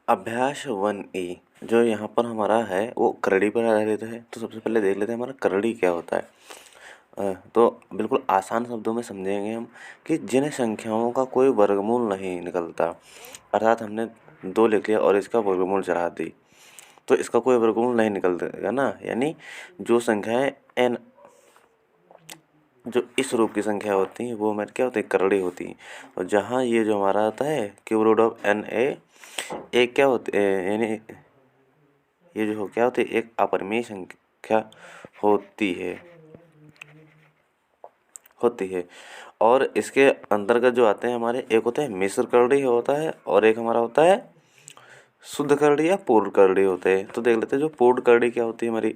अभ्यास 1E जो यहाँ पर हमारा है वो करड़ी पर आधारित है। तो सबसे पहले देख लेते हैं हमारा करड़ी क्या होता है। तो बिल्कुल आसान शब्दों में समझेंगे हम कि जिन संख्याओं का कोई वर्गमूल नहीं निकलता, अर्थात हमने 2 लिख लिया और इसका वर्गमूल चढ़ा दी, तो इसका कोई वर्गमूल नहीं निकलता ना। यानी जो संख्याएं n जो इस रूप की संख्या होती हैं वो हमारी क्या होती है, करड़ी होती हैं। और जहाँ ये जो हमारा आता है क्यूब रूट ऑफ n ए क्या होती है, यानी ये जो क्या होती है, एक अपरिमेय संख्या होती है। और इसके अंतर्गत जो आते हैं हमारे, एक होता है मिश्र करड़ी होता है और एक हमारा होता है शुद्ध करड़ी या पूर्ण करड़ी होते हैं। तो देख लेते हैं जो पूर्ण करड़ी क्या होती है हमारी।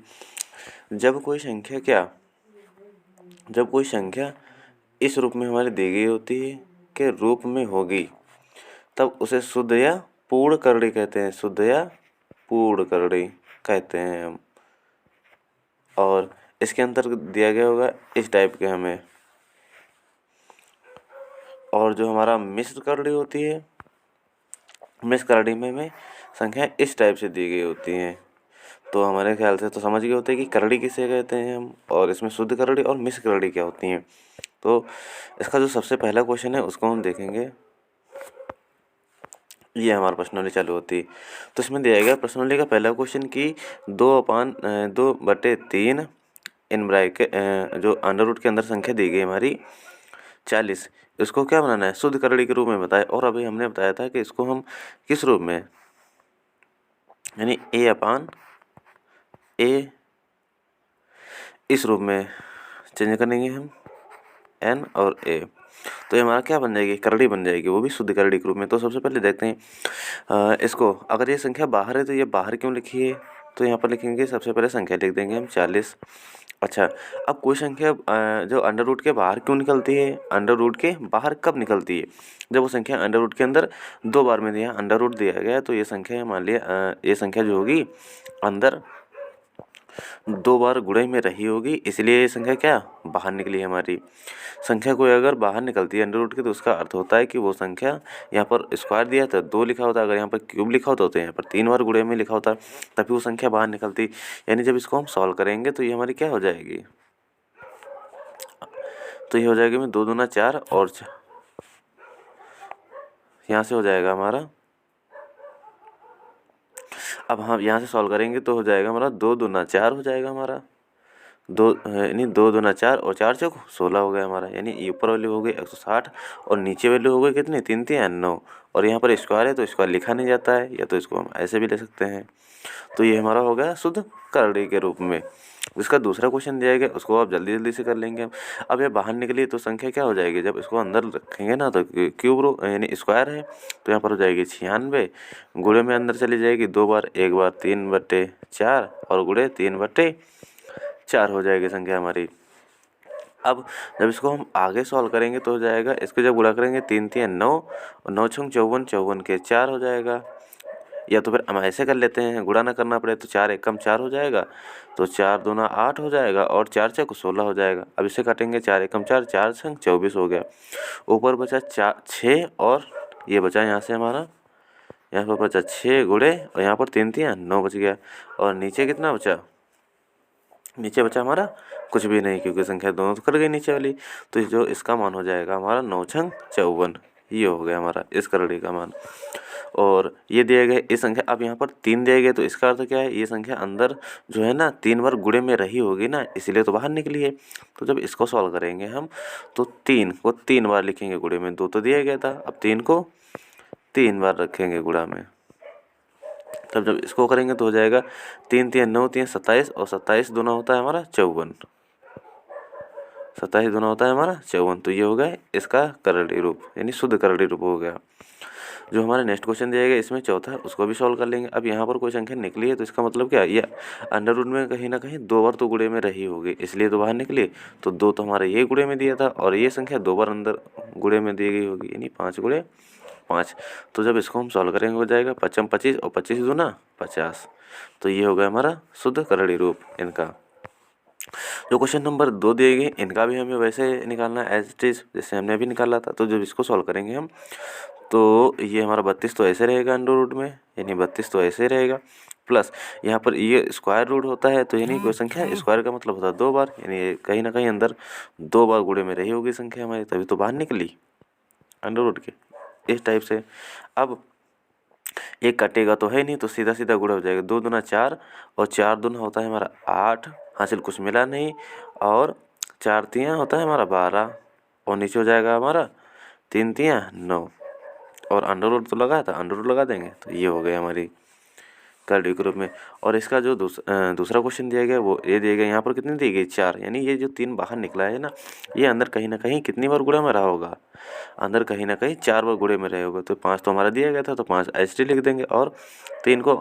जब कोई संख्या इस रूप में हमारी दी गई होती है के रूप में होगी, तब उसे शुद्ध या पूर्ण करड़ी कहते हैं। शुद्ध या पूर्ण करड़ी कहते हैं हम। और इसके अंतर्गत दिया गया होगा इस टाइप के हमें। और जो हमारा मिश्र करड़ी होती है, मिश्र करड़ी में हमें संख्या इस टाइप से दी गई होती हैं। तो हमारे ख्याल से तो समझ गए होते हैं कि करड़ी किसे कहते हैं हम, और इसमें शुद्ध करड़ी और मिश्र करड़ी क्या होती हैं। तो इसका जो सबसे पहला क्वेश्चन है उसको हम देखेंगे। ये हमारा प्रश्नावली चालू होती है। तो इसमें दिया गया प्रश्नावली का पहला क्वेश्चन कि 2/3 इन ब्रैकेट जो अंडर रूट के अंदर संख्या दी गई हमारी 40, इसको क्या बनाना है, शुद्ध करड़ी के रूप में बताए। और अभी हमने बताया था कि इसको हम किस रूप में, यानी a/a इस रूप में चेंज करेंगे हम, n और a। तो ये हमारा क्या बन जाएगी, करड़ी बन जाएगी, वो भी शुद्ध करड़ी के रूप में। तो सबसे पहले देखते हैं इसको, अगर ये संख्या बाहर है तो ये बाहर क्यों लिखी है। तो यहाँ पर लिखेंगे, सबसे पहले संख्या लिख देंगे हम 40। अच्छा, अब कोई संख्या जो अंडर रूट के बाहर क्यों निकलती है, अंडर रूट के बाहर कब निकलती है, जब वो संख्या अंडर रूट के अंदर 2 बार में दिया, अंडर रूट दिया गया तो ये संख्या मान लिया ये संख्या जो होगी अंदर 2 बार गुणे में रही होगी, इसलिए ये संख्या क्या बाहर निकली है हमारी। संख्या कोई अगर बाहर निकलती है अंडर रूट के, तो उसका अर्थ होता है कि वो संख्या, यहाँ पर स्क्वायर दिया था 2 लिखा होता, अगर यहाँ पर क्यूब लिखा होता तो यहाँ पर 3 बार गुणे में लिखा होता, तभी वो संख्या बाहर निकलती। यानी जब इसको हम सॉल्व करेंगे तो ये हमारी क्या हो जाएगी, तो ये हो जाएगी में 2 दूना 4 और यहाँ से हो जाएगा हमारा, अब हम यहाँ से सॉल्व करेंगे तो हो जाएगा हमारा 2 दूना 4 हो जाएगा हमारा, यानी 2 दूना 4 और 4 चौक 16 हो गया हमारा। यानी ऊपर वैल्यू हो गई 160 और नीचे वैल्यू हो गई कितनी, 3 3 9। और यहाँ पर स्क्वायर है तो स्क्वायर लिखा नहीं जाता है, या तो इसको हम ऐसे भी ले सकते हैं। तो ये हमारा हो गया शुद्ध करड़ी के रूप में। इसका दूसरा क्वेश्चन दिया गया, उसको आप जल्दी जल्दी से कर लेंगे हम। अब ये बाहर निकली तो संख्या क्या हो जाएगी, जब इसको अंदर रखेंगे ना तो क्यूब रो यानी स्क्वायर है तो यहाँ पर हो जाएगी 96, गुणे में अंदर चली जाएगी 2 बार, 1 बार 3/4 और गुणे 3/4 हो जाएगी संख्या हमारी। अब जब इसको हम आगे सॉल्व करेंगे तो हो जाएगा, इसको जब गुणा करेंगे 3 3 9 और 9 छंग 54, 54 के 4 हो जाएगा। या तो फिर हम ऐसे कर लेते हैं, गुणा ना करना पड़े तो 4 एकम 4 हो जाएगा, तो 4 दूना 8 हो जाएगा और 4 चौक 16 हो जाएगा। अब इसे काटेंगे, 4 एकम 4, 4 छंग 24 हो गया। ऊपर बचा 6 और ये बचा यहाँ से हमारा, यहाँ पर बचा 6 गुणे और यहाँ पर 3 3 9 बच गया। और नीचे कितना बचा, नीचे बचा हमारा कुछ भी नहीं, क्योंकि संख्या दोनों तो कट गई नीचे वाली। तो जो इसका मान हो जाएगा हमारा 9 छंग 54, ये हो गया हमारा इस करड़ी का मान। और ये दिए गए इस संख्या, अब यहाँ पर 3 दिए गए तो इसका अर्थ क्या है, ये संख्या अंदर जो है ना 3 बार गुणे में रही होगी ना, इसलिए तो बाहर निकली है। तो जब इसको सॉल्व करेंगे हम तो 3 को 3 बार लिखेंगे गुणे में, 2 तो दिया गया था, अब 3 को 3 बार रखेंगे गुणा में। तब जब इसको करेंगे तो हो जाएगा 3 3 9 3 27 और 27 दूना होता है हमारा 54, 27 दूना होता है हमारा 54। तो ये हो गया इसका करड़ी रूप, यानी शुद्ध करड़ी रूप हो गया। जो हमारा नेक्स्ट क्वेश्चन दिया गया इसमें चौथा, उसको भी सॉल्व कर लेंगे। अब यहाँ पर कोई संख्या निकली है तो इसका मतलब क्या, ये अंडर रूट में कहीं ना कहीं 2 बार तो गुणे में रही होगी, इसलिए तो बाहर निकली। तो 2 तो हमारा ये गुणे में दिया था और ये संख्या 2 बार अंदर गुणे में दी गई होगी, यानी 5 गुणे 5। तो जब इसको हम सॉल्व करेंगे हो जाएगा 5 25 और 25 दूना 50। तो ये हो गया हमारा शुद्ध करड़ी रूप इनका। जो क्वेश्चन नंबर 2 दिए गए इनका भी हमें वैसे निकालना है एज इट इज, जैसे हमने अभी निकाला था। तो जब इसको सॉल्व करेंगे हम, तो ये हमारा 32 तो ऐसे रहेगा अंडर रूट में, यानी 32 तो ऐसे रहेगा, प्लस यहाँ पर ये स्क्वायर रूट होता है, तो यानी कोई संख्या स्क्वायर का मतलब होता है 2 बार, यानी ये कहीं ना कहीं अंदर 2 बार गुणे में रही होगी संख्या हमारी, तभी तो बाहर निकली अंडर रूट के, इस टाइप से। अब एक कटेगा तो है नहीं, तो सीधा सीधा गुणा हो जाएगा, 2 दूना 4 और 4 दूना होता है हमारा 8, हासिल कुछ मिला नहीं, और 4 तियाँ होता है हमारा 12, और नीचे हो जाएगा हमारा 3 तियाँ 9, और अंडर रूट तो लगा था, अंडर रूट लगा देंगे, तो ये हो गया हमारी कर्ली ग्रुप में। और इसका जो दूसरा क्वेश्चन दिया गया वो ये दिया गया, यहाँ पर कितनी दी गई 4, यानी ये जो 3 बाहर निकला है ना, ये अंदर कहीं ना कहीं कितनी बार गुणा में रहा होगा, अंदर कहीं ना कहीं 4 बार गुणे में रहे होगा। तो 5 तो हमारा दिया गया था, तो 5 एच डी लिख देंगे, और 3 को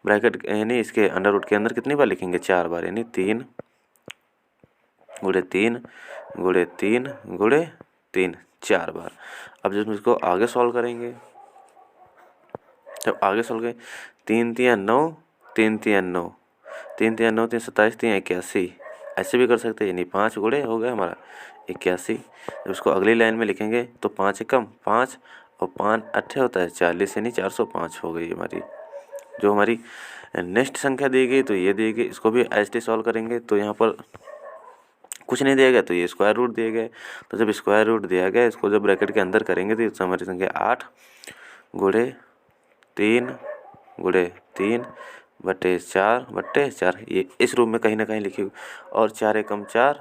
ब्रैकेट यानी इसके अंडर रूट के अंदर कितनी बार लिखेंगे 4 बार, यानी 3 गुणे 3 गुणे 3 गुणे 3 4 बार। अब जब इसको आगे सॉल्व करेंगे, जब आगे सॉल्व करें 3 तियाँ 9, 3 तियाँ 9, 3 तियाँ 9, 3 27, 3 81, ऐसे भी कर सकते हैं, यानी 5 गुणे हो गया हमारा 81। जब इसको अगली लाइन में लिखेंगे तो 5 एकम 5 और 5 अट्ठे होता है 40, यानी 405 हो गई हमारी। जो हमारी नेक्स्ट संख्या दी गई तो ये दी गई, इसको भी एच टी सॉल्व करेंगे, तो यहाँ पर कुछ नहीं दिया गया, तो ये स्क्वायर रूट दिए गए, तो जब स्क्वायर रूट दिया गया इसको जब ब्रैकेट के अंदर करेंगे तो हमारी संख्या 8 गुणे 3 गुणे 3 बटे 4 ये इस रूप में कहीं ना कहीं लिखी हुई, और 4 एकम 4,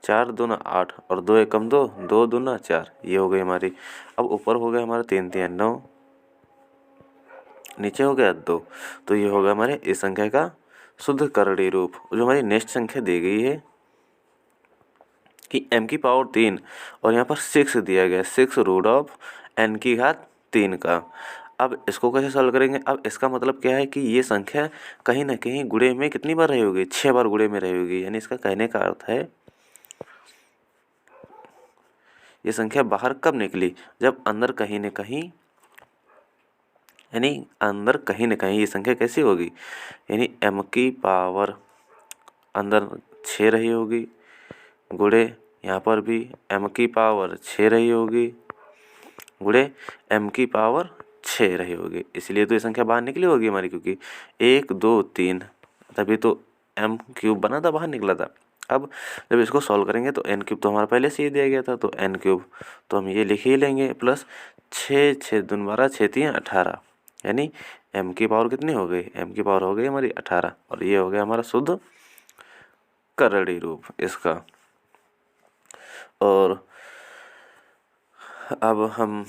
4 दूना 8 और 2 एकम 2, 2 दूना 4, ये हो गई हमारी। अब ऊपर हो गया हमारा 3 तियाँ 9, नीचे हो गया 2, तो ये हो गया हमारे इस संख्या का शुद्ध करड़ी रूप। जो हमारी नेक्स्ट संख्या दी गई है कि m की पावर 3 और यहाँ पर 6 दिया गया, 6 रूट ऑफ n की घात 3 का। अब इसको कैसे सॉल्व करेंगे, अब इसका मतलब क्या है कि ये संख्या कहीं ना कहीं गुणे में कितनी बार रही होगी, 6 बार गुणे में रही होगी, यानी इसका कहने का अर्थ है ये संख्या बाहर कब निकली, जब अंदर कहीं न कहीं, यानी अंदर कहीं न कहीं ये संख्या कैसी होगी, यानी m की पावर अंदर 6 रही होगी, गुणे यहाँ पर भी m की पावर 6 रही होगी, गुणे m की पावर 6 रही होगी, इसलिए तो ये संख्या बाहर निकली होगी हमारी, क्योंकि 1 2 3 तभी तो m क्यूब बना था, बाहर निकला था। अब जब इसको सॉल्व करेंगे तो n क्यूब तो हमारा पहले से ही दिया गया था, तो n क्यूब तो हम ये लिख ही लेंगे, प्लस 6 6 दून 12 6 3 18, यानी m की पावर कितनी हो गई, m की पावर हो गई हमारी 18, और ये हो गया हमारा शुद्ध करड़ी रूप इसका। और अब हम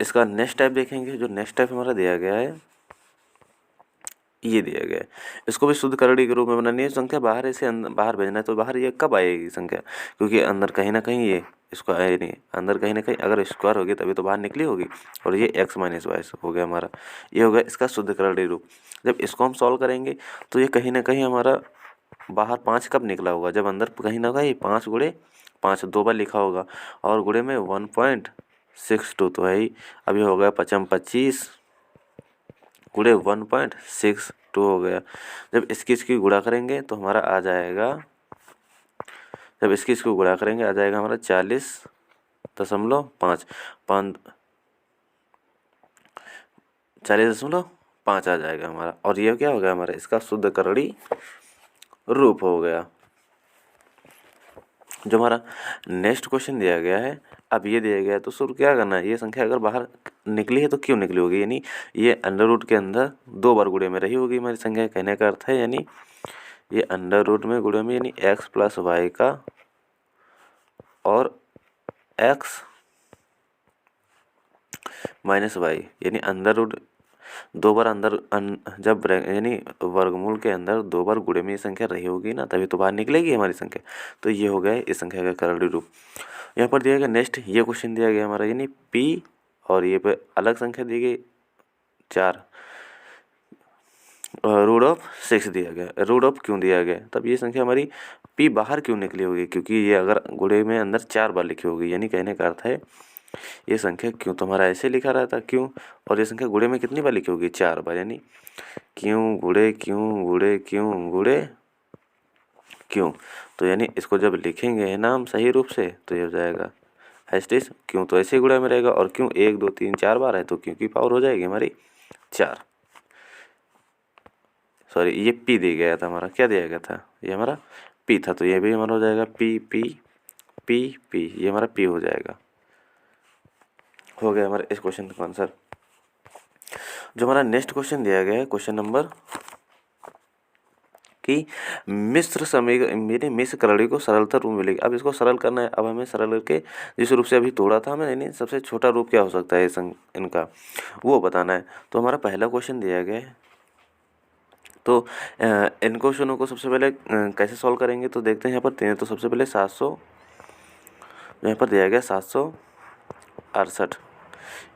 इसका नेक्स्ट टाइप देखेंगे। जो नेक्स्ट टाइप हमारा दिया गया है, ये दिया गया है, इसको भी शुद्ध करड़ी के रूप में बनानी है। संख्या बाहर इसे बाहर भेजना है, तो बाहर ये कब आएगी संख्या, क्योंकि अंदर कहीं ना कहीं ये इसको आए नहीं, अंदर कहीं ना कहीं अगर स्क्वायर होगी तभी तो बाहर निकली होगी, और ये x माइनस वाई हो गया हमारा, ये हो गया इसका शुद्ध करड़ी रूप। जब इसको हम सॉल्व करेंगे तो ये कहीं ना कहीं हमारा बाहर 5 कब निकला होगा, जब अंदर कहीं ना कहीं 5 गुणे 5 2 बार लिखा होगा, और गुणे में 1.62 तो है ही। अब ये हो गया 5 25 गुणे 1.62 हो गया। जब इसकी गुणा करेंगे तो हमारा आ जाएगा, जब इसको गुणा करेंगे आ जाएगा हमारा 40.5 40.5 आ जाएगा हमारा, और ये क्या हो गया हमारा इसका शुद्ध करड़ी रूप हो गया। जो हमारा नेक्स्ट क्वेश्चन दिया गया है, अब ये दिया गया है तो शुरू क्या करना है, ये संख्या अगर बाहर निकली है तो क्यों निकली होगी, यानी ये अंडर रूट के अंदर 2 बार गुणे में रही होगी हमारी संख्या, कहने का अर्थ है यानी ये अंडर रूट में गुणे में, यानी x प्लस वाई का और x माइनस वाई, यानी अंडर रूट 2 बार अंदर जब यानी वर्गमूल के अंदर 2 बार गुणे में ये संख्या रही होगी ना, तभी तो बाहर निकलेगी हमारी संख्या। तो ये हो गया इस संख्या का करड़ी रूप। यहाँ पर दिया गया नेक्स्ट ये क्वेश्चन दिया गया हमारा, यानी p और ये पे अलग संख्या दी गई 4 रूट ऑफ 6 दिया गया। रूट ऑफ क्यों दिया गया, तब ये संख्या हमारी p बाहर क्यों निकली होगी, क्योंकि ये अगर गुणे में अंदर 4 बार लिखी होगी, यानी कहने का अर्थ है ये संख्या क्यों तो हमारा ऐसे लिखा रहा था क्यों, और ये संख्या गुणे में कितनी बार लिखी होगी 4 बार, यानी क्यों गुणे क्यों गुणे क्यों गुणे क्यों। तो यानी इसको जब लिखेंगे है ना हम सही रूप से तो ये हो जाएगा एस्टिस क्यों, तो ऐसे ही गुणा में रहेगा। और क्यों 1 2 3 4 बार है तो क्यों की पावर हो जाएगी हमारी 4। सॉरी ये पी दिया गया था हमारा, क्या दिया गया था, ये हमारा पी था, तो ये भी हमारा हो जाएगा पी पी पी पी, ये हमारा पी हो जाएगा। हो गया हमारा इस क्वेश्चन का आंसर। जो हमारा नेक्स्ट क्वेश्चन दिया गया है क्वेश्चन नंबर कि मिश्र समीकरण मेरे मिश्र करड़ी को सरलता रूप मिलेगी। अब इसको सरल करना है। अब हमें सरल करके जिस रूप से अभी तोड़ा था हमें, यानी सबसे छोटा रूप क्या हो सकता है इनका वो बताना है। तो हमारा पहला क्वेश्चन दिया गया है, तो इन क्वेश्चनों को सबसे पहले कैसे सॉल्व करेंगे तो देखते हैं यहाँ पर तीन। तो सबसे पहले 700 यहाँ पर दिया गया 768,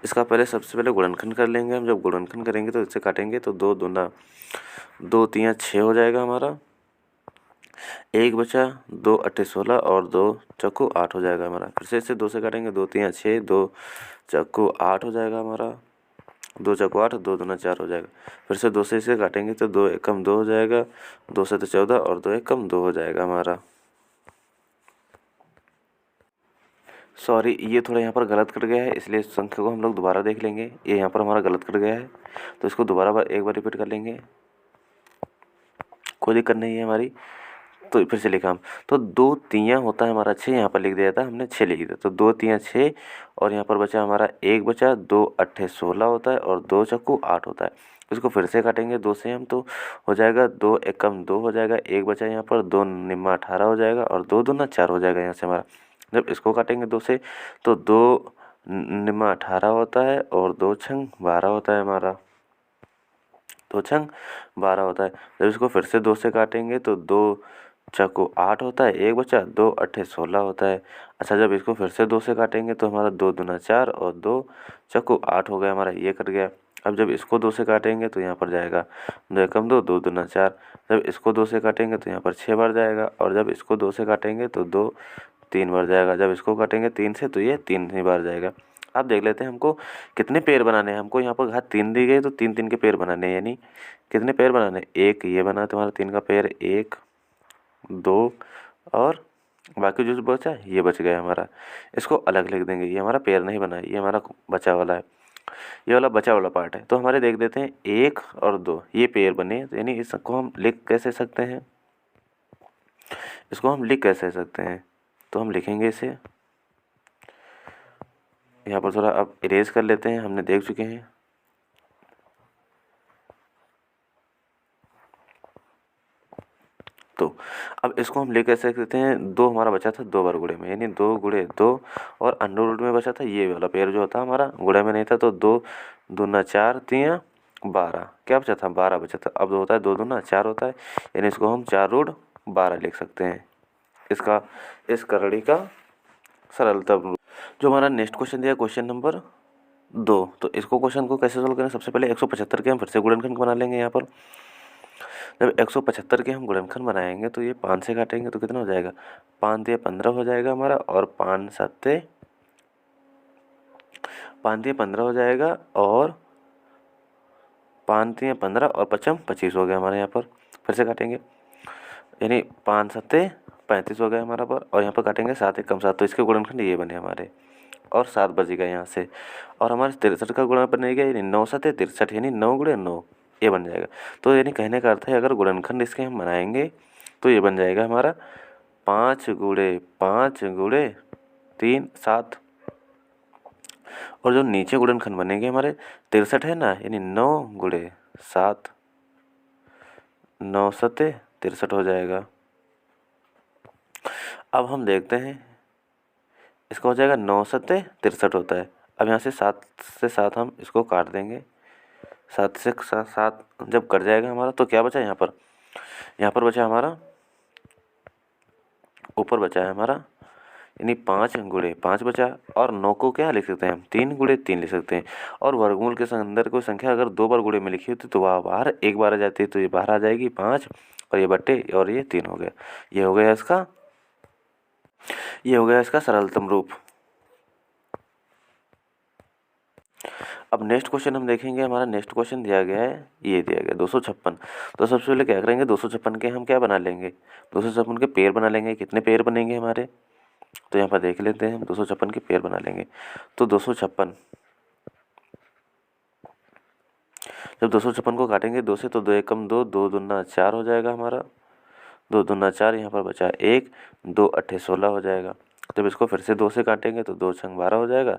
इसका पहले सबसे पहले गुणनखंड कर लेंगे हम। जब गुणनखंड करेंगे तो इससे काटेंगे तो 2 दूना 2 3 6 हो जाएगा हमारा, 1 बचा 2 8 16 और 2 चक्कू 8 हो जाएगा हमारा। फिर से इसे 2 से काटेंगे 2 3 6 2 चक्कू 8 हो जाएगा हमारा, 2 चक्कू 8 2 दूना 4 हो जाएगा। फिर से 2 से इसे काटेंगे तो 2 एकम 2 हो जाएगा, 2 से तो 14 और 2 एकम 2 हो जाएगा हमारा। सॉरी ये थोड़ा यहाँ पर गलत कट गया है, इसलिए इस संख्या को हम लोग दोबारा देख लेंगे। ये यहाँ पर हमारा गलत कट गया है तो इसको दोबारा एक बार रिपीट कर लेंगे, कोई दिक्कत नहीं है हमारी। तो फिर से लिखा हम, तो 2 तियाँ होता है हमारा 6, यहाँ पर लिख दिया था हमने 6 लिख दिया, तो 2 तियाँ 6 और यहाँ पर बचा हमारा 1 बचा, 2 अट्ठे 16 होता है और 2 चक्कू 8 होता है। इसको फिर से काटेंगे 2 से हम तो हो जाएगा 2 एकम 2 हो जाएगा, 1 बचा यहाँ पर, 2 निम्मा 18 हो जाएगा और 2 दूना 4 हो जाएगा यहाँ से हमारा। जब इसको काटेंगे 2 से तो 2 निम्मा 18 होता है और 2 छंग 12 होता है हमारा, 2 छंग 12 होता है। जब इसको फिर से 2 से काटेंगे तो 2 चक्कू 8 होता है, 1 बचा, 2 अट्ठे 16 होता है। अच्छा जब इसको फिर से 2 से काटेंगे तो हमारा 2 दूना 4 और 2 चक्कू 8 हो गया हमारा, ये कट गया। अब जब इसको 2 से काटेंगे तो यहाँ पर जाएगा 2 एकम 2 2 दूना 4। जब इसको 2 से काटेंगे तो यहाँ पर 6 बार जाएगा, और जब इसको 2 से काटेंगे तो 2 3 बार जाएगा। जब इसको काटेंगे 3 से तो ये 3 ही बार जाएगा। अब देख लेते हैं हमको कितने पेड़ बनाने हैं। हमको यहाँ पर घात 3 दी गई तो 3 3 के पेड़ बनाने हैं, यानी कितने पेड़ बनाने, एक ये बना तुम्हारा 3 का पेड़, 1 2 और बाकी जो बचा ये बच गया हमारा। इसको अलग लिख देंगे, ये हमारा पेड़ नहीं बना, ये हमारा बचा वाला है, ये वाला बचा वाला पार्ट है। तो हमारे देख देते हैं 1 और 2 ये पेड़ बने, तो यानी इसको हम लिख कैसे सकते हैं, इसको हम लिख कैसे सकते हैं, तो हम लिखेंगे इसे यहाँ पर थोड़ा अब इरेज कर लेते हैं, हमने देख चुके हैं। तो अब इसको हम ले कैसे सकते हैं, 2 हमारा बचा था 2 बार गुणे में, यानी 2 गुणे 2 और अंडर रूट में बचा था ये वाला पेड़ जो था हमारा, गुणे में नहीं था। तो 2 दूना 4 3 12, क्या बचा था 12 बचा था। अब होता है 2 दूना 4 होता है, यानी इसको हम 4 रूट 12 लिख सकते हैं। इसका इस करड़ी का सरलता रूप। जो हमारा नेक्स्ट क्वेश्चन दिया क्वेश्चन नंबर 2, तो इसको क्वेश्चन को कैसे सोल्व करें, सबसे पहले 175 के हम फिर से गुणनखंड बना लेंगे। यहाँ पर जब 175 के हम गुणनखंड बनाएंगे तो ये 5 से काटेंगे तो कितना हो जाएगा, 5 दिए 15 हो जाएगा हमारा, और 5 सत्ते 5 दिए 15 हो जाएगा, और 5 दिए 15 और 5 25 हो गया हमारे यहाँ पर। फिर से काटेंगे यानी 5 सत्ते 35 हो गया हमारा पर, और यहाँ पर काटेंगे 7 एकम 7, तो इसके गुणनखंड ये बने हमारे, और 7 बचेगा यहाँ से। और हमारे 63 का गुणा बनेगा यानी 9 सत्ते 63, यानी 9 गुणे 9 ये बन जाएगा। तो यानी कहने का अर्थ है अगर गुणनखंड इसके हम बनाएंगे तो ये बन जाएगा हमारा 5 गुणे 5 गुणे 3 7, और जो नीचे गुणनखंड बनेंगे हमारे 63 है ना, यानी 9 गुणे 7 9 सत्ते 63 हो जाएगा। अब हम देखते हैं इसका हो जाएगा 9 सत्ते 63 होता है। अब यहाँ से 7 हम इसको काट देंगे, 7 से 7 जब कट जाएगा हमारा तो क्या बचा यहाँ पर बचा हमारा, ऊपर बचा है हमारा यानी 5 गुणे 5 बचा, और 9 को क्या लिख सकते हैं हम 3 गुणे 3 लिख सकते हैं। और वर्गमूल के अंदर कोई संख्या अगर 2 बार गुणे में लिखी होती तो वह बाहर एक बार आ जाती है, तो ये बाहर आ जाएगी 5 और ये बट्टे और ये 3 हो गया। ये हो गया इसका सरलतम रूप। अब नेक्स्ट क्वेश्चन हम देखेंगे, हमारा नेक्स्ट क्वेश्चन दिया गया है, ये दिया गया 256। तो सबसे पहले क्या करेंगे, 256 के हम क्या बना लेंगे, 256 के पेड़ बना लेंगे। कितने पेड़ बनेंगे हमारे, तो यहाँ पर देख लेते हैं, 256 के पेड़ बना लेंगे। तो 256, जब 256 को काटेंगे 2 से, तो 2 एकम 2, 2 दूना 4 हो जाएगा हमारा, 2 दूना 4, यहाँ पर बचा 1, 2 अट्ठे 16 हो जाएगा। जब इसको फिर से 2 से काटेंगे तो 2 छंग 12 हो जाएगा,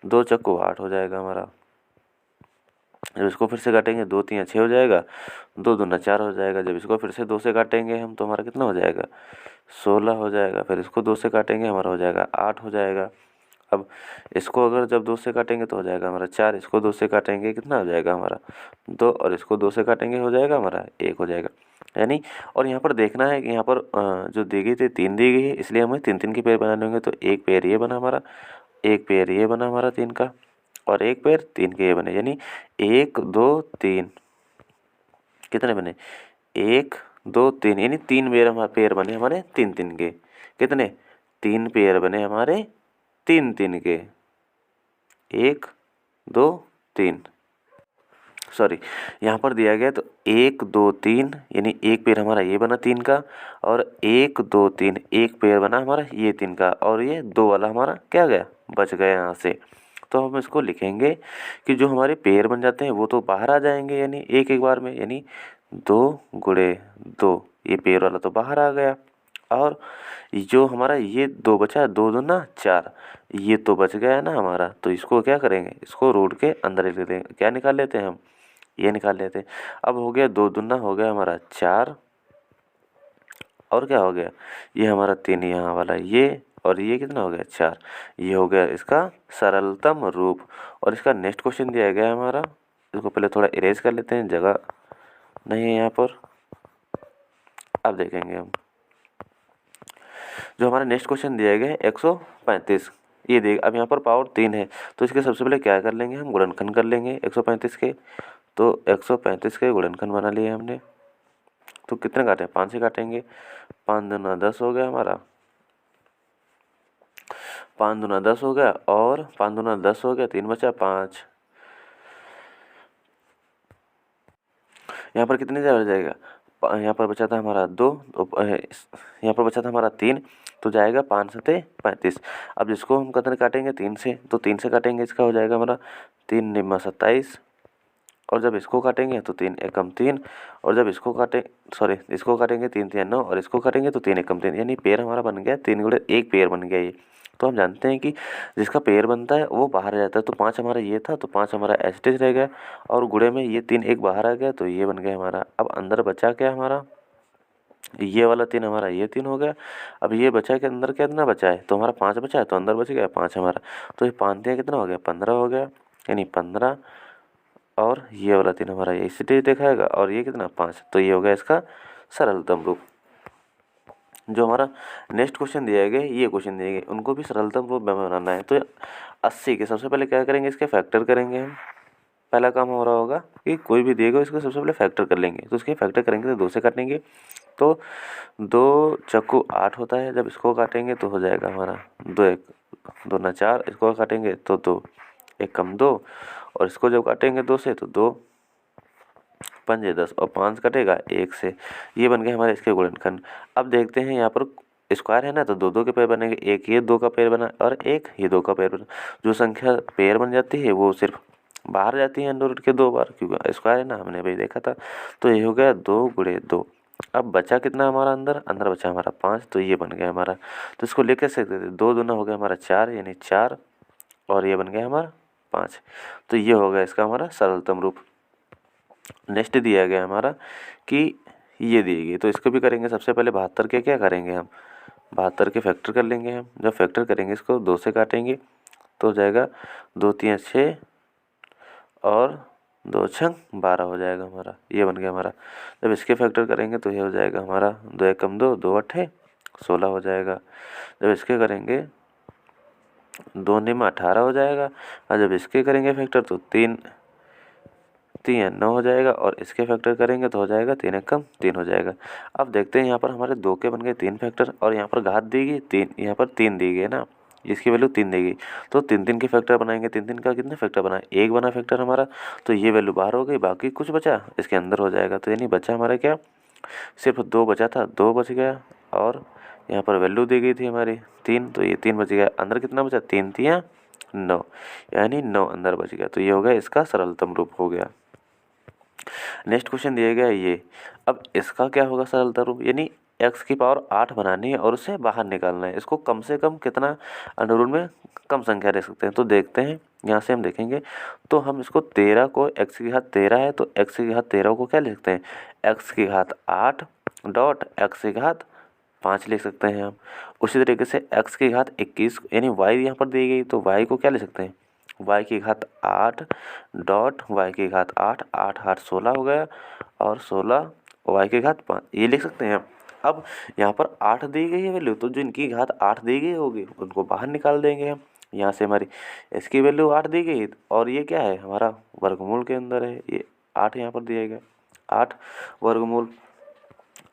2 चक्कू 8 हो जाएगा हमारा। जब इसको फिर से काटेंगे 2 3 6 हो जाएगा, 2 दूना 4 हो जाएगा। जब इसको फिर से 2 से काटेंगे हम तो हमारा कितना हो जाएगा, 16 हो जाएगा। फिर इसको 2 से काटेंगे हमारा हो जाएगा 8 हो जाएगा। अब इसको अगर जब 2 से काटेंगे तो हो जाएगा हमारा 4, इसको 2 से काटेंगे कितना हो जाएगा हमारा 2, और इसको 2 से काटेंगे हो जाएगा हमारा 1 हो जाएगा, यानी। और यहाँ पर देखना है कि यहाँ पर जो दी गई थी 3 दी गई है, इसलिए हमें 3 3 के पेड़ बनाने होंगे। तो एक पेड़ ये बना हमारा, एक पेड़ ये बना हमारा 3 का, और एक पेड़ 3 के ये बने, यानी 1 2 3 कितने बने, 1 2 3, यानी 3 पेड़ बने हमारे 3 3 के। कितने, 3 पेड़ बने हमारे 3 3 के, 1 2 3, सॉरी यहाँ पर दिया गया। तो 1 2 3, यानी एक पेड़ हमारा ये बना 3 का, और 1 2 3 एक पेड़ बना हमारा ये 3 का, और ये 2 वाला हमारा क्या गया, बच गया यहाँ से। तो हम इसको लिखेंगे कि जो हमारे पेड़ बन जाते हैं वो तो बाहर आ जाएंगे, यानी एक एक बार में, यानी 2 गुणे 2, ये पेड़ वाला तो बाहर आ गया। और जो हमारा ये 2 बचा, 2 दूना 4, ये तो बच गया है ना हमारा। तो इसको क्या करेंगे, इसको रूट के अंदर लिख लेते हैं। क्या निकाल लेते हैं हम, ये निकाल लेते हैं। अब हो गया 2 दूना हो गया हमारा 4, और क्या हो गया, ये हमारा 3 यहाँ वाला ये, और ये कितना हो गया 4, ये हो गया इसका सरलतम रूप। और इसका नेक्स्ट क्वेश्चन दिया गया है हमारा, इसको पहले थोड़ा इरेज कर लेते हैं, जगह नहीं है यहाँ पर। अब देखेंगे हम, जो हमारा नेक्स्ट क्वेश्चन दिया गया है 135, ये देख। अब यहाँ पर पावर 3 है, तो इसके सबसे पहले क्या कर लेंगे, हम गुणनखंड कर लेंगे 135 के। तो 135 के गुणनखंड बना लिए हमने। तो कितने काटे, 5 से काटेंगे, 5 दूना 10 हो गया हमारा, 5 दूना 10 हो गया, और 5 दूना 10 हो गया, 3 बचा 5। यहाँ पर कितने हो जाएगा, यहाँ पर बचा था हमारा 2, तो यहाँ पर बचा था हमारा 3, तो जाएगा 5 सते 35। अब जिसको हम कितने काटेंगे 3 से, तो 3 से काटेंगे, इसका हो जाएगा हमारा 3 निम्मा 27। और जब इसको काटेंगे तो 3 एकम 3, और जब इसको इसको काटेंगे 3 3 9, और इसको काटेंगे तो 3 एकम 3, यानी पेड़ हमारा बन गया 3 गुणे 1 पेड़ बन गया ये। तो हम जानते हैं कि जिसका पेड़ बनता है वो बाहर आ जाता है। तो 5 हमारा ये था, तो 5 हमारा एस्टेज रह गया, और गुणे में ये 3 एक बाहर आ गया, तो ये बन गया हमारा। अब अंदर बचा क्या हमारा, ये वाला 3 हमारा ये 3 हो गया। अब ये बचा के अंदर कितना बचा है, तो हमारा 5 बचा है, तो अंदर बच गया 5 हमारा। तो ये 5 दिया कितना हो गया, 15 हो गया, यानी 15। और ये वाला 3 हमारा ये स्टेज दिखाएगा, और ये कितना 5, तो ये हो गया इसका सरलतम रूप। जो हमारा नेक्स्ट क्वेश्चन दिया गया, ये क्वेश्चन दिए गए, उनको भी सरलतम रूप में बनाना है। तो 80 के सबसे पहले क्या करेंगे, इसके फैक्टर करेंगे हम। पहला काम हो रहा होगा कि कोई भी दिएगा इसको सबसे पहले फैक्टर कर लेंगे। तो इसके फैक्टर करेंगे तो 2 से काटेंगे, तो 2 चक्कू 8 होता है। जब इसको काटेंगे तो हो जाएगा हमारा 2 1 दूना 4, इसको काटेंगे तो 2 1 कम 2, और इसको जब काटेंगे 2 से तो 2 पंजे 10, और 5 कटेगा 1 से। ये बन गए हमारे इसके गुणनखंड। अब देखते हैं यहाँ पर स्क्वायर है ना, तो 2 2 के पेड़ बनेंगे, एक ये 2 का पेड़ बना, और एक ये 2 का पेड़ बना। जो संख्या पेड़ बन जाती है वो सिर्फ बाहर जाती है अंडर रूट के 2 बार, क्योंकि स्क्वायर है ना, हमने भाई देखा था। तो ये हो गया 2 गुणे 2। अब बचा कितना हमारा, अंदर बचा हमारा 5, तो ये बन गया हमारा। तो इसको लिख सकते थे, 2 दूना हो गया हमारा 4, यानी 4, और ये बन गया हमारा 5। तो ये हो गया इसका हमारा सरलतम रूप। नेक्स्ट दिया गया हमारा कि ये दी गई, तो इसको भी करेंगे। सबसे पहले 72 के क्या करेंगे हम, 72 के फैक्टर कर लेंगे हम। जब फैक्टर करेंगे इसको 2 से काटेंगे तो हो जाएगा 2 3 6, और 2 छंग 12 हो जाएगा हमारा, ये बन गया हमारा। जब इसके फैक्टर करेंगे तो ये हो जाएगा हमारा 2 एकम 2, 2 अट्ठे 16 हो जाएगा। जब इसके करेंगे 2 निम्न 18 हो जाएगा, और जब इसके करेंगे फैक्टर तो 3 3 9 हो जाएगा, और इसके फैक्टर करेंगे तो हो जाएगा 3 एकम 3 हो जाएगा। अब देखते हैं यहाँ पर हमारे 2 के बन गए 3 फैक्टर, और यहाँ पर घात दी गई 3, यहाँ पर 3 दी गई ना, इसकी वैल्यू 3 देगी, तो 3 के फैक्टर बनाएंगे। 3 का कितने फैक्टर बना, 1 बना फैक्टर हमारा, तो ये वैल्यू बाहर हो गई, बाकी कुछ बचा इसके अंदर हो जाएगा। तो यानी बचा हमारा क्या, सिर्फ 2 बचा था, 2 बच गया, और यहाँ पर वैल्यू दी गई थी हमारी 3, तो ये 3 बच गया। अंदर कितना बचा, 3 3 9, यानी 9 अंदर बच गया। तो ये हो गया इसका सरलतम रूप हो गया। नेक्स्ट क्वेश्चन दिया गया ये, अब इसका क्या होगा सरलतम रूप, यानी x की पावर 8 बनानी है और उसे बाहर निकालना है। इसको कम से कम कितना अंडर में कम संख्या ले सकते हैं, तो देखते हैं। यहाँ से हम देखेंगे तो हम इसको 13 को x की घात 13 है, तो x की घात 13 को क्या लिख सकते हैं, x की घात 8 डॉट x की घात 5 लिख सकते हैं हम। उसी तरीके से x की घात 21 यानी y यहाँ पर दी गई, तो y को क्या लिख सकते हैं, y की घात 8 डॉट y की घात 8, 8 8 16 हो गया, और 16 y की घात 5 ये लिख सकते हैं। अब यहाँ पर 8 दी गई है वैल्यू, तो जिनकी घात 8 दी गई होगी उनको बाहर निकाल देंगे हम। यहाँ से हमारी इसकी वैल्यू 8 दी गई, और ये क्या है हमारा वर्गमूल के अंदर है, ये 8 यहाँ पर दिया गया, 8 वर्गमूल।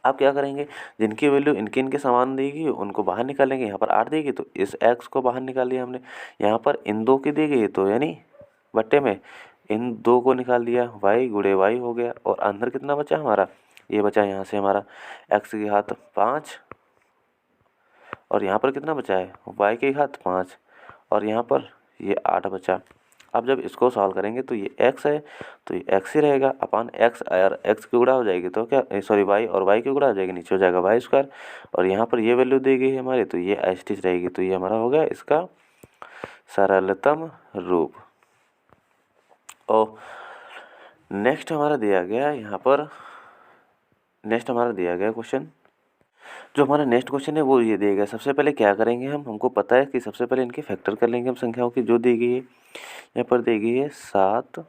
अब क्या करेंगे, जिनकी वैल्यू इनके इनके समान देगी उनको बाहर निकालेंगे। यहाँ पर 8 देगी तो इस x को बाहर निकाल लिया हमने। यहाँ पर इन 2 की दी गई, तो यानी बट्टे में इन 2 को निकाल दिया, y गुणे y हो गया, और अंदर कितना बचा हमारा, ये बचा यहाँ से हमारा x की घात 5, और यहाँ पर कितना बचा है y की घात 5, और यहाँ पर ये 8 बचा। अब जब इसको सॉल्व करेंगे तो ये x है, तो ये x ही रहेगा अपान x, और x की गुणा हो जाएगी तो क्या सॉरी y, और y की गुणा हो जाएगी, नीचे हो जाएगा y स्क्वायर, और यहाँ पर ये वैल्यू दी गई है हमारी, तो ये एच रहेगी। तो ये हमारा हो गया इसका सरलतम रूप। और नेक्स्ट हमारा दिया गया यहाँ पर, नेक्स्ट हमारा दिया गया क्वेश्चन, जो हमारा नेक्स्ट क्वेश्चन है वो ये दिया गया। सबसे पहले क्या करेंगे हम, हमको पता है कि सबसे पहले इनके फैक्टर कर लेंगे हम संख्याओं की जो दी गई है। यहाँ पर दी गई है 7,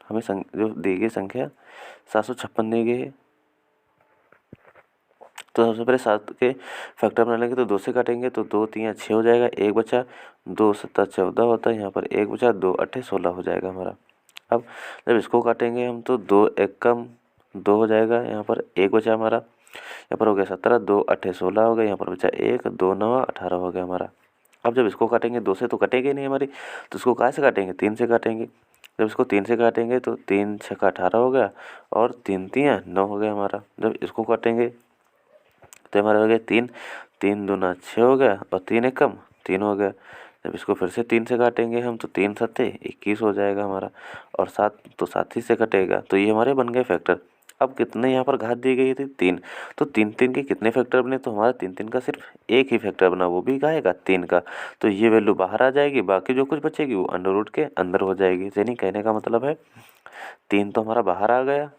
हमें जो दी गई संख्या 756 दी गई है, तो सबसे पहले 7 के फैक्टर बना लेंगे। तो 2 से काटेंगे तो 2 3 6 हो जाएगा, 1 बचा, 2 7 14 होता है, यहाँ पर 1 बचा, 2 8 16 हो जाएगा हमारा। अब जब इसको काटेंगे हम तो 2 1 कम 2 हो जाएगा, यहाँ पर 1 बचा हमारा, यहाँ पर हो गया 17, 2 8 16 हो गया, यहाँ पर बचा 1, 2 9 18 हो गया हमारा। अब जब इसको काटेंगे 2 से तो कटेगी नहीं हमारी, तो इसको कहाँ से काटेंगे, 3 से काटेंगे। जब इसको 3 से काटेंगे तो 3 6 18 हो गया, और 3 3 9 हो गया हमारा। जब इसको काटेंगे तो हमारा हो गया 3 3 दूना 6 हो गया, और 3 1 कम 3 हो गया। जब इसको फिर से 3 से काटेंगे हम तो 3 7 21 हो जाएगा हमारा, और 7 तो 7 ही से कटेगा, तो ये हमारे बन गए फैक्टर। अब कितने यहाँ पर घात दी गई थी 3, तो 3 3 के कितने फैक्टर बने, तो हमारा 3 3 का सिर्फ एक ही फैक्टर बना, वो भी आएगा 3 का। तो ये वैल्यू बाहर आ जाएगी, बाकी जो कुछ बचेगी वो अंडर रूट के अंदर हो जाएगी। यानी कहने का मतलब है 3 तो हमारा बाहर आ गया,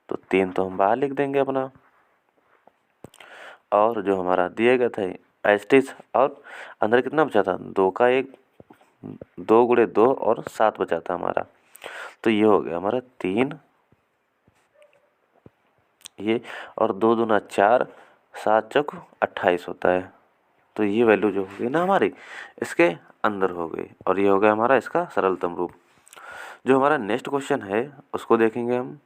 तो 3 तो हम बाहर लिख देंगे अपना, और जो हमारा दिया गया था एस्टिस, और अंदर कितना बचा था 2 का 1, 2 गुणे 2 और 7 बचा था हमारा। तो ये हो गया हमारा 3 ये, और 2 दूना 4, 7 चौक 28 होता है। तो ये वैल्यू जो होगी ना हमारी इसके अंदर हो गई, और ये हो गया हमारा इसका सरलतम रूप। जो हमारा नेक्स्ट क्वेश्चन है उसको देखेंगे हम।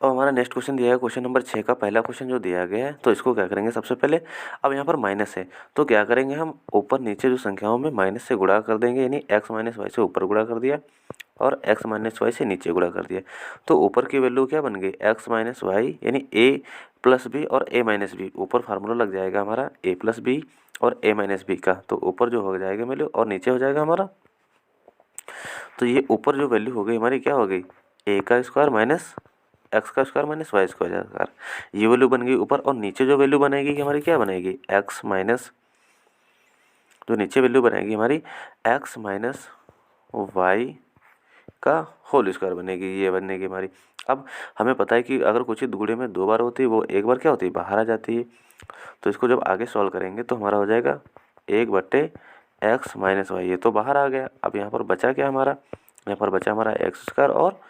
अब हमारा नेक्स्ट क्वेश्चन दिया है क्वेश्चन नंबर 6 का पहला क्वेश्चन जो दिया गया है। तो इसको क्या करेंगे सबसे पहले, अब यहाँ पर माइनस है तो क्या करेंगे हम ऊपर नीचे जो संख्याओं में माइनस से गुणा कर देंगे, यानी x माइनस वाई से ऊपर गुणा कर दिया और x माइनस वाई से नीचे गुणा कर दिया। तो ऊपर की वैल्यू क्या बन गई x माइनस वाई, यानी a प्लस बी और a माइनस बी, ऊपर फार्मूला लग जाएगा हमारा a प्लस बी और a माइनस बी का। तो ऊपर जो हो जाएगा वैल्यू और नीचे हो जाएगा हमारा, तो ये ऊपर जो वैल्यू हो गई हमारी क्या हो गई a का स्क्वायर माइनस एक्स का स्क्वायर माइनस वाई स्क्वायर, ये वैल्यू बन गई ऊपर। और नीचे जो वैल्यू बनेगी हमारी क्या बनेगी एक्स माइनस, जो नीचे वैल्यू बनेगी हमारी एक्स माइनस वाई का होल स्क्वायर बनेगी, ये बनेगी हमारी। अब हमें पता है कि अगर कुछ ही दुगुने में 2 बार होती है वो एक बार क्या होती है बाहर आ जाती है। तो इसको जब आगे सॉल्व करेंगे तो हमारा हो जाएगा 1/x माइनस वाई, ये तो बाहर आ गया। अब यहाँ पर बचा क्या हमारा, यहाँ पर बचा हमारा एक्स स्क्वायर और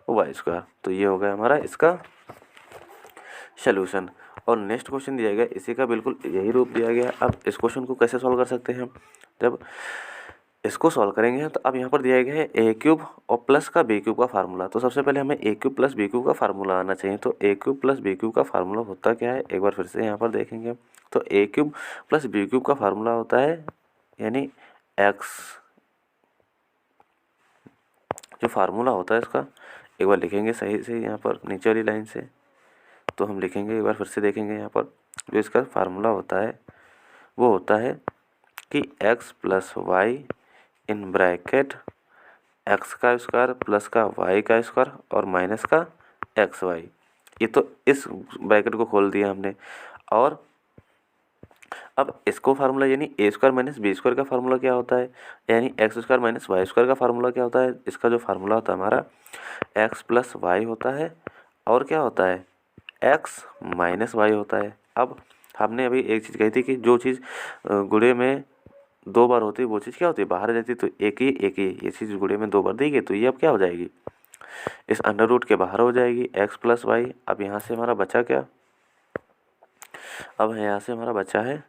वाई स्क्वायर। तो ये हो गया हमारा इसका सलूशन। और नेक्स्ट क्वेश्चन दिया गया इसी का बिल्कुल यही रूप दिया गया। अब इस क्वेश्चन को कैसे सॉल्व कर सकते हैं हम, जब इसको सॉल्व करेंगे तो अब यहाँ पर दिया गया है ए क्यूब और प्लस का बी क्यूब का फार्मूला। तो सबसे पहले हमें ए क्यूब प्लस बी क्यूब का फार्मूला आना चाहिए। तो ए क्यूब प्लस बी क्यूब का फार्मूला होता क्या है, एक बार फिर से यहाँ पर देखेंगे। तो ए क्यूब प्लस बी क्यूब का फार्मूला होता है यानी एक्स, जो फार्मूला होता है इसका एक बार लिखेंगे सही से यहाँ पर नीचे वाली लाइन से। तो हम लिखेंगे एक बार फिर से देखेंगे यहाँ पर जो इसका फार्मूला होता है वो होता है कि x plus y in bracket x का स्क्वायर प्लस का वाई का स्क्वायर और माइनस का एक्स वाई। ये तो इस ब्रैकेट को खोल दिया हमने। और अब इसको फार्मूला यानी a square minus b square का फार्मूला क्या होता है, यानी x square minus y square का फार्मूला क्या होता है। इसका जो फार्मूला होता है हमारा एक्स प्लस वाई होता है और क्या होता है एक्स माइनस वाई होता है। अब हमने अभी एक चीज़ कही थी कि जो चीज़ गुणे में दो बार होती है वो चीज़ क्या होती है बाहर जाती है। तो एक ही ये चीज़ गुणे में दो बार दी गई तो ये अब क्या हो जाएगी इस अंडर रूट के बाहर हो जाएगी एक्स प्लस वाई। अब यहाँ से हमारा बचा क्या, अब यहाँ से हमारा बचा है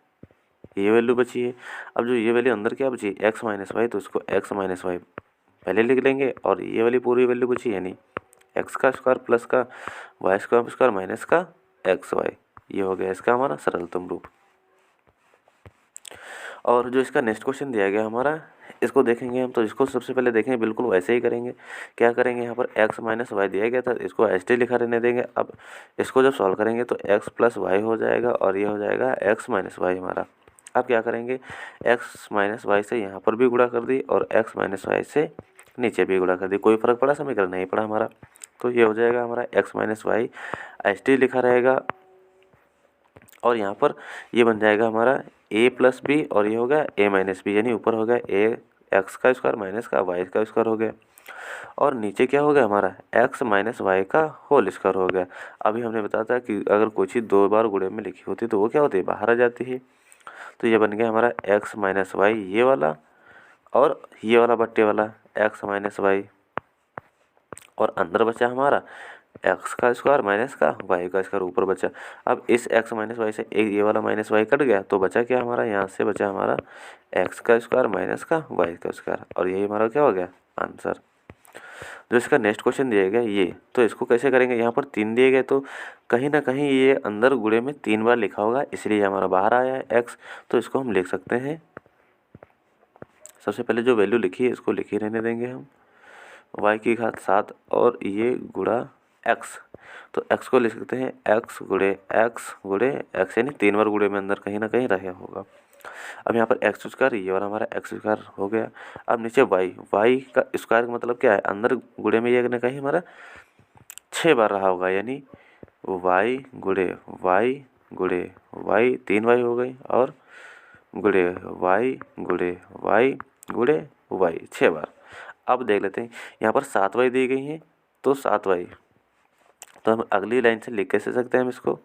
ये वैल्यू बची है। अब जो ये वैल्यू अंदर क्या बची एक्स माइनस वाई, तो इसको एक्स माइनस वाई पहले लिख लेंगे और ये वाली पूरी वैल्यू बची यानी एक्स का स्क्वायर प्लस का वाई स्क्वायर माइनस का एक्स वाई। ये हो गया इसका हमारा सरलतम रूप। और जो इसका नेक्स्ट क्वेश्चन दिया गया हमारा इसको देखेंगे हम। तो इसको सबसे पहले देखेंगे बिल्कुल वैसे ही करेंगे। क्या करेंगे यहाँ पर एक्स माइनस वाई दिया गया था इसको एस टी लिखा रहने देंगे। अब इसको जब सॉल्व करेंगे तो एक्स प्लस वाई हो जाएगा और ये हो जाएगा एक्स माइनस वाई हमारा। अब क्या करेंगे एक्स माइनस वाई से यहाँ पर भी गुणा कर दी और एक्स माइनस वाई से नीचे भी गुणा कर दी। कोई फर्क पड़ा समीकरण नहीं पड़ा हमारा। तो ये हो जाएगा हमारा x minus y S T लिखा रहेगा और यहाँ पर ये बन जाएगा हमारा ए प्लस बी और ये हो गया ए माइनस बी, यानी ऊपर हो गया ए एक्स का स्क्वायर माइनस का वाई का स्क्वायर हो गया और नीचे क्या हो गया हमारा एक्स माइनस वाई का होल स्क्वायर हो गया। अभी हमने बताया था कि अगर कोई चीज़ दो बार गुणे में लिखी होती तो वो क्या होती है बाहर आ जाती है। तो ये बन गया हमारा एक्स माइनस वाई ये वाला और ये वाला बट्टे वाला एक्स माइनस वाई और अंदर बचा हमारा एक्स का स्क्वायर माइनस का वाई का स्क्वायर ऊपर बचा। अब इस एक्स माइनस वाई से एक ये वाला माइनस वाई कट गया तो बचा क्या हमारा यहाँ से बचा हमारा एक्स का स्क्वायर माइनस का वाई का स्क्वायर और यही हमारा क्या हो गया आंसर। जो इसका नेक्स्ट क्वेश्चन दिया गया ये, तो इसको कैसे करेंगे यहाँ पर 3 दिए गए तो कहीं ना कहीं ये अंदर गुणे में 3 बार लिखा होगा इसलिए हमारा बाहर आया है एक्स। तो इसको हम लिख सकते हैं सबसे पहले जो वैल्यू लिखी है इसको लिखे रहने देंगे हम वाई की घात 7 और ये गुणा एक्स। तो एक्स को लिख सकते हैं एक्स गुणे एक्स यानी 3 बार गुणे में अंदर कहीं ना कहीं रहा होगा। अब यहाँ पर एक्स स्क्वायर ये और हमारा एक्स स्क्वायर हो गया। अब नीचे वाई का स्क्वायर का मतलब क्या है अंदर गुणे में ये ना कहीं हमारा 6 बार रहा होगा यानी वाई गुणे वाई 3 वाई हो गई और गुणे वाई गुणे वाई 6 बार। अब देख लेते हैं यहाँ पर 7 वाई दी गई है तो 7 वाई तो हम अगली लाइन से लिख कैसे सकते हैं हम इसको।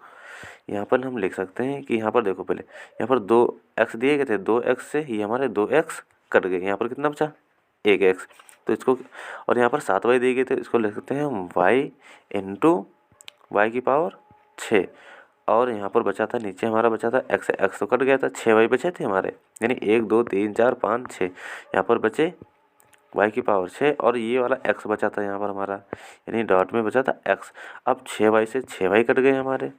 यहाँ पर हम लिख सकते हैं कि यहाँ पर देखो पहले यहाँ पर 2 एक्स दिए गए थे 2 एक्स से ये हमारे 2 एक्स कट गए यहाँ पर कितना बचा 1 एक्स। तो इसको और यहाँ पर 7 वाई दिए गए थे इसको लिख सकते हैं हम वाई इंटू वाई की पावर 6 और यहाँ पर बचा था नीचे हमारा बचा था एक्स तो कट गया था 6 वाई बचे थे हमारे यानी 1 2 3 4 5 6 यहाँ पर बचे वाई की पावर 6 और ये वाला एक्स बचा था यहाँ पर हमारा यानी डॉट में बचा था एक्स। अब 6 वाई से 6 वाई कट गए हमारे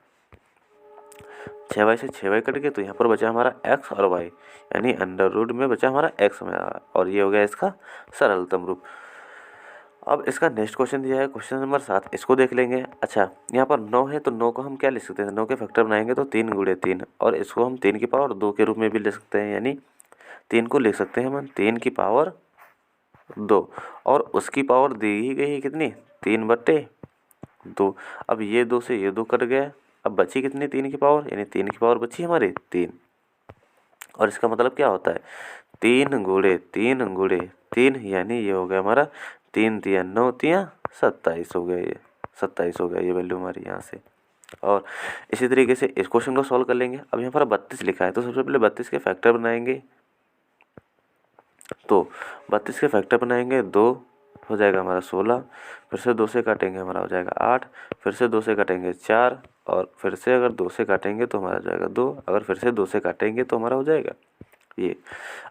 6 वाई से 6 वाई कट गए तो यहाँ पर बचा हमारा एक्स और वाई यानी अंडर रूट में बचा हमारा एक्स में और ये हो गया इसका सरलतम रूप। अब इसका नेक्स्ट क्वेश्चन दिया है क्वेश्चन नंबर 7 इसको देख लेंगे। अच्छा यहाँ पर 9 है तो 9 को हम क्या लिख सकते हैं 9 के फैक्टर बनाएंगे तो 3 गुणे 3 और इसको हम 3 की पावर 2 के रूप में भी ले सकते हैं यानी 3 को लिख सकते हैं हम 3 की पावर 2 और उसकी पावर दी ही गई है कितनी 3/2। अब ये 2 से ये 2 कट गया अब बची कितनी 3 की पावर यानी 3 की पावर बची हमारी 3 और इसका मतलब क्या होता है 3 गुणे 3 यानी ये हो गया हमारा 3 3 9 3 27 हो गया ये 27 हो गया ये वैल्यू हमारी यहाँ से। और इसी तरीके से इस क्वेश्चन को सॉल्व कर लेंगे। अब यहाँ पर 32 लिखा है तो सबसे पहले 32 के फैक्टर बनाएंगे तो 32 के फैक्टर बनाएंगे 2 हो जाएगा हमारा 16 फिर से 2 से काटेंगे हमारा हो जाएगा 8 फिर से 2 से काटेंगे 4 और फिर से अगर 2 से काटेंगे तो हमारा हो जाएगा 2 अगर फिर से 2 से काटेंगे तो हमारा हो जाएगा ये।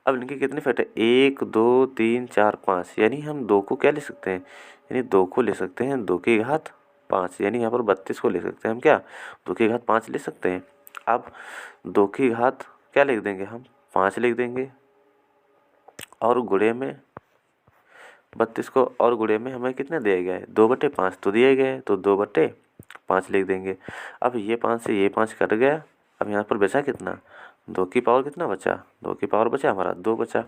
अब इनके कितने फैक्टर, 1 2 3 4 5, यानी हम 2 को क्या ले सकते हैं, यानी 2 को ले सकते हैं 2 की घात 5, यानी यहाँ पर 32 को ले सकते हैं हम क्या, 2 की घात 5 ले सकते हैं। अब 2 की घात क्या लिख देंगे हम, 5 लिख देंगे, और गुणे में 32 को, और गुणे में हमें कितने दिए गए, 2/5 तो दिए गए, तो 2/5 लिख देंगे। अब ये 5 से ये 5 कट गया, अब यहाँ पर बचा कितना, 2 की पावर कितना बचा, 2 की पावर बचा हमारा 2 बचा,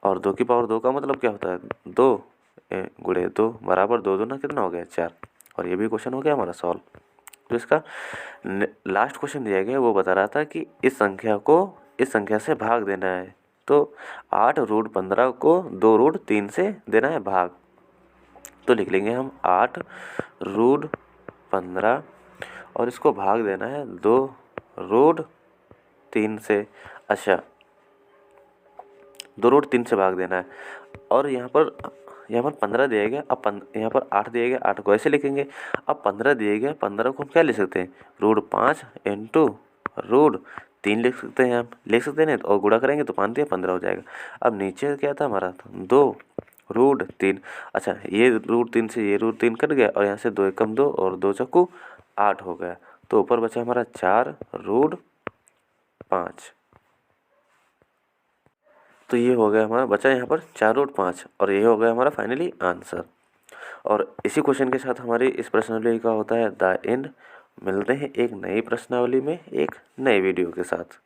और 2 की पावर 2 का मतलब क्या होता है, 2 गुणे 2 बराबर 2 दूना कितना हो गया 4, और ये भी क्वेश्चन हो गया हमारा सॉल्व। तो इसका लास्ट क्वेश्चन दिया गया वो बता रहा था कि इस संख्या को इस संख्या से भाग देना है, तो 8√15 को 2√3 से देना है भाग, तो लिख लेंगे हम 8√15 और इसको भाग देना है 2√3 से। अच्छा, 2√3 से भाग देना है, और यहाँ पर 15 दिया गया, अब यहाँ पर 8 दिया गया, 8 को ऐसे लिखेंगे। अब 15 दिए गया, 15 को हम क्या लिख सकते हैं, √5 इंटू √3 लिख सकते हैं, हम लिख सकते हैं नहीं, और गुणा करेंगे तो 5 दिया 15 हो जाएगा। अब नीचे क्या था हमारा, 2√3। अच्छा, ये √3 से ये √3 कट गया, और यहाँ से 2 एकम 2 और 2 चक्कू 8 हो गया, तो ऊपर बचा हमारा 4√5। तो ये हो गया हमारा, बचा यहाँ पर 4√5, और ये हो गया हमारा फाइनली आंसर। और इसी क्वेश्चन के साथ हमारी इस प्रश्नावली का होता है द एंड। मिलते हैं एक नई प्रश्नावली में एक नए वीडियो के साथ।